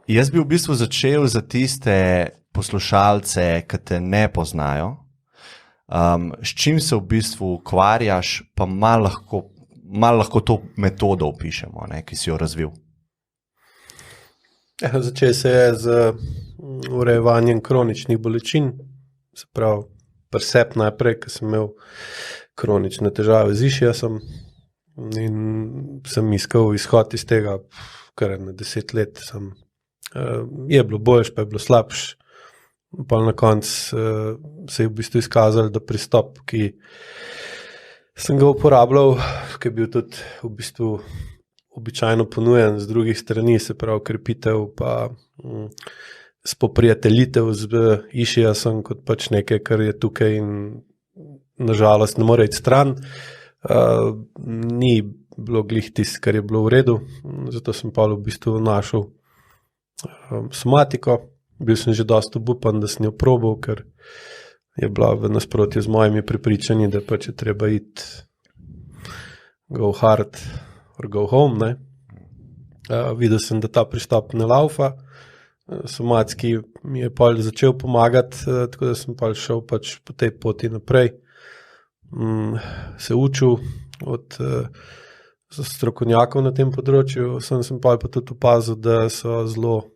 Jaz bi v bistvu začel za tiste poslušalce, ki te ne poznajo. S čim se v bistvu ukvarjaš, pa malo lahko to metodo opišemo, ne, ki si jo razvil. Začel se je z urejevanjem kroničnih bolečin, se pravi presep najprej, ker sem imel kronične težave z išiasom in sem iskal izhod iz tega, kar na 10 let je bilo boljš, pa je bilo slabš. Pa na koncu se je v bistvu izkazalo, da pristop, ki sem ga uporabljal, ki je bil tudi v bistvu običajno ponujen z drugih strani, se pravi krepitev pa spoprijateljitev z išiasom kot pač nekaj, kar je tukaj in nažalost ne more iti stran. Ni bilo glih tisto, kar je bilo v redu, zato sem pa v bistvu našel somatiko. Bil sem že dosti obupan, da sem jo probal, ker je bila v nasprotju z mojimi prepričanji, da pač je treba iti go hard or go home, ne. Videl sem, da ta pristop ne laufa, somatski mi je pol začel pomagati, tako da sem pol šel pač po tej poti naprej, se učil od strokovnjakov na tem področju, sem pol pa tudi opazil, da so zelo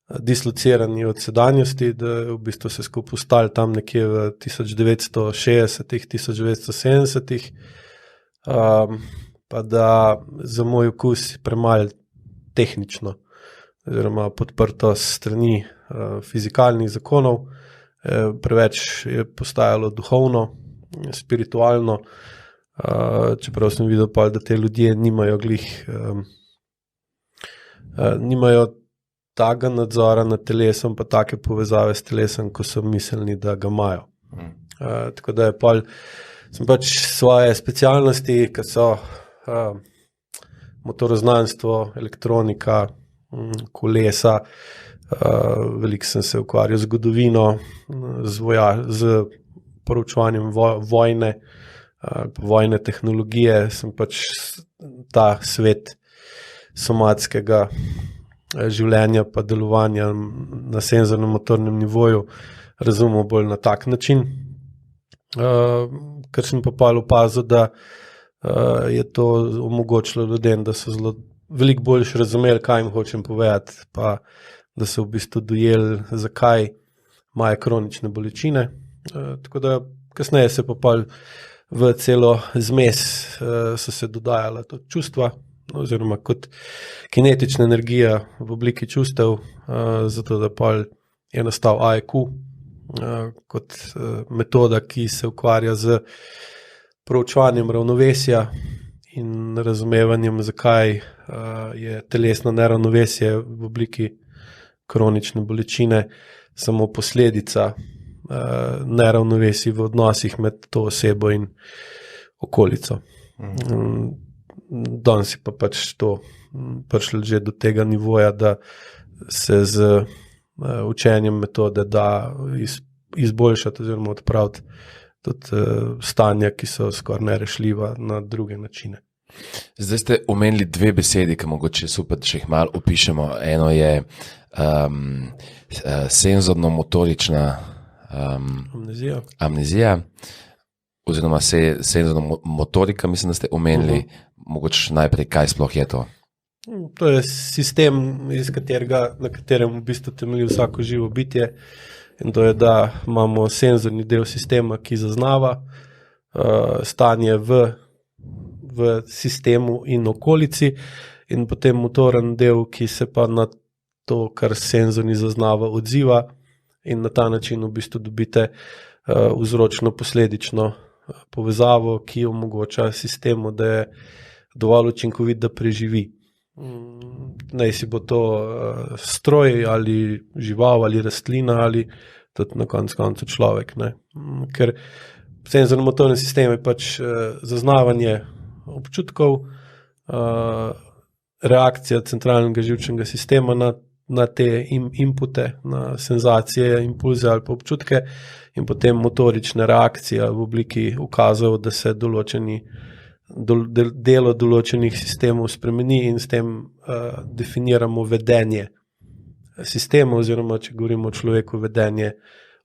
dislocirani od sedanjosti, da v bistvu se skupaj ustali tam nekje v 1960-ih, 1970-ih, pa da za moj okus premalo tehnično, oziroma podprto strani fizikalnih zakonov, preveč je postajalo duhovno, spiritualno, čeprav sem videl pa, da te ljudje nimajo takega nadzora nad telesom, pa take povezave s telesom, ko so mislili, da ga imajo. Tako da sem pač svoje specialnosti, ki so motoroznanstvo, elektronika, kolesa, veliko sem se ukvarjal z zgodovino, z proučevanjem vojne tehnologije, sem pač ta svet somatskega življenja pa delovanja na senzornem motornem nivoju razumel bolj na tak način, ker sem pa opazil, da je to omogočilo ljudem, da so veliko bolj razumeli, kaj jim hočem povedati, pa da so v bistvu dojeli, zakaj imajo kronične bolečine. Tako da kasneje se pa v celo zmes so se dodajala tudi čustva, oziroma kot kinetična energija v obliki čustev, zato da je nastal AEQ kot metoda, ki se ukvarja z proučevanjem ravnovesja in razumevanjem, zakaj je telesno neravnovesje v obliki kronične bolečine samo posledica neravnovesij v odnosih med to osebo in okolico. Danes je pa pač to prišlo že do tega nivoja, da se z učenjem metode da izboljšati oziroma odpraviti tudi stanja, ki so skoraj nerešljiva na druge načine. Zdaj ste omenili dve besedi, ki mogoče super, če jih malo opišemo. Eno je senzorno-motorična amnezija, oziroma senzorna motorika, mislim, da ste omenili, mogoče najprej, kaj sploh je to? To je sistem, na katerem v bistvu temelji vsako živo bitje, in to je, da imamo senzorni del sistema, ki zaznava stanje v sistemu in okolici, in potem motoren del, ki se pa na to, kar senzorni zaznava, odziva, in na ta način v bistvu dobite vzročno-posledično povezavo, ki omogoča sistemu, da je dovolj učinkovit, da preživi. Naj si bo to stroj ali žival ali rastlina ali tudi na koncu človek, ne. Ker senzorno-motorni sistem je pač zaznavanje občutkov, reakcija centralnega živčnega sistema na te inpute, na senzacije, impulze ali pa občutke, in potem motorična reakcija v obliki ukazov, da se delo določenih sistemov spremeni in s tem definiramo vedenje sistema, oziroma če govorimo o človeku, vedenje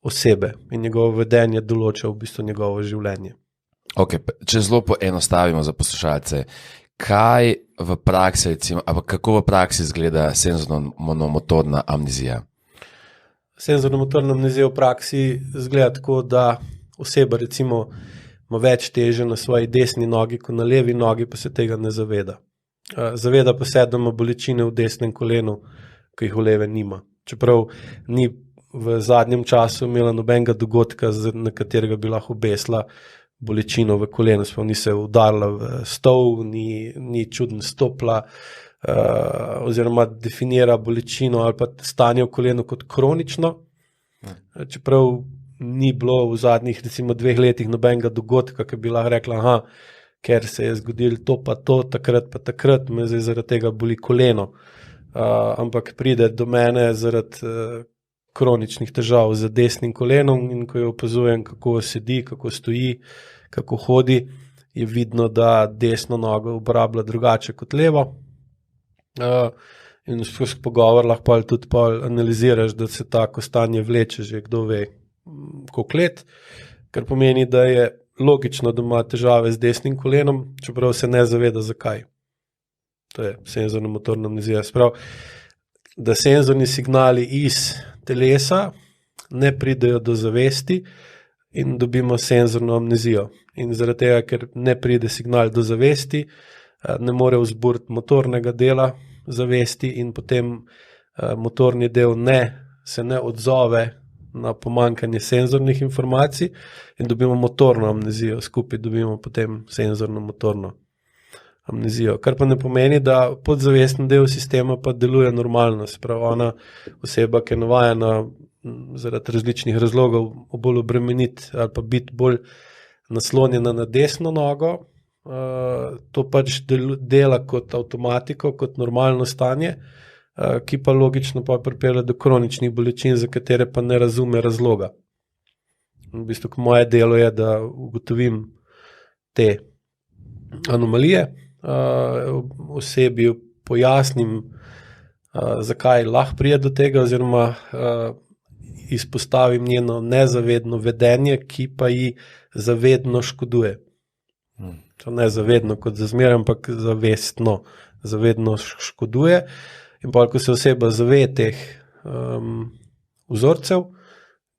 osebe in njegovo vedenje določa v bistvu njegovo življenje. Okay, če zelo poenostavimo za poslušalce, kaj v praksi, recimo, kako v praksi izgleda senzorno-motorna amnezija? Senzorno-motorna amnezija v praksi izgleda tako, da oseba recimo ima več teže na svoji desni nogi, kot na levi nogi, pa se tega ne zaveda. Zaveda pa se, da ima bolečine v desnem kolenu, ki jih v leve nima. Čeprav ni v zadnjem času imela nobenega dogodka, na katerega bi lahko obesila bolečino v kolenu, sploh ni se udarila v stol, ni čudno stopila, oziroma definira bolečino ali pa stanje v kolenu kot kronično, čeprav ni bilo v zadnjih recimo 2 letih nobenega dogodka, ki bi lahko rekla, ker se je zgodilo to pa to, takrat pa takrat, me zdaj zaradi tega boli koleno. Ampak pride do mene zaradi kroničnih težav z desnim kolenom in ko jo opazujem, kako sedi, kako stoji, kako hodi, je vidno, da desno nogo uporablja drugače kot levo. In skozi pogovor lahko tudi analiziraš, da se tako stanje vleče že kdo ve koliko let, kar pomeni, da je logično, da ima težave z desnim kolenom, čeprav se ne zaveda zakaj. To je senzorno-motorna amnezija. Sprav, da senzorni signali iz telesa ne pridejo do zavesti in dobimo senzorno amnezijo. In zaradi tega, ker ne pride signal do zavesti, ne more vzburiti motornega dela zavesti in potem motorni del se ne odzove na pomanjkanje senzornih informacij in dobimo motorno amnezijo, skupaj dobimo potem senzorno-motorno amnezijo, kar pa ne pomeni, da podzavestni del sistema pa deluje normalno, se pravi ona oseba, ki je navajena zaradi različnih razlogov bolj obremeniti ali pa biti bolj naslonjena na desno nogo, to pač dela kot avtomatiko, kot normalno stanje, ki pa logično pa pripelje do kroničnih bolečin, za katere pa ne razume razloga. V bistvu, moje delo je, da ugotovim te anomalije, osebi pojasnim, zakaj lahko pride do tega, oziroma izpostavim njeno nezavedno vedenje, ki pa ji zavedno škoduje. To ne zavedno kot za zmeraj, ampak zavestno, zavedno škoduje. In pa, ko se oseba zave teh vzorcev,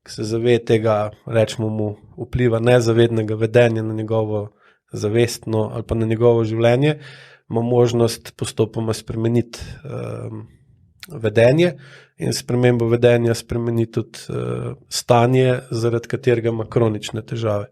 ko se zave tega, rečemo mu, vpliva nezavednega vedenja na njegovo zavestno ali pa na njegovo življenje, ima možnost postopoma spremeniti vedenje in spremembo vedenja spremeni tudi stanje, zaradi katerega ima kronične težave.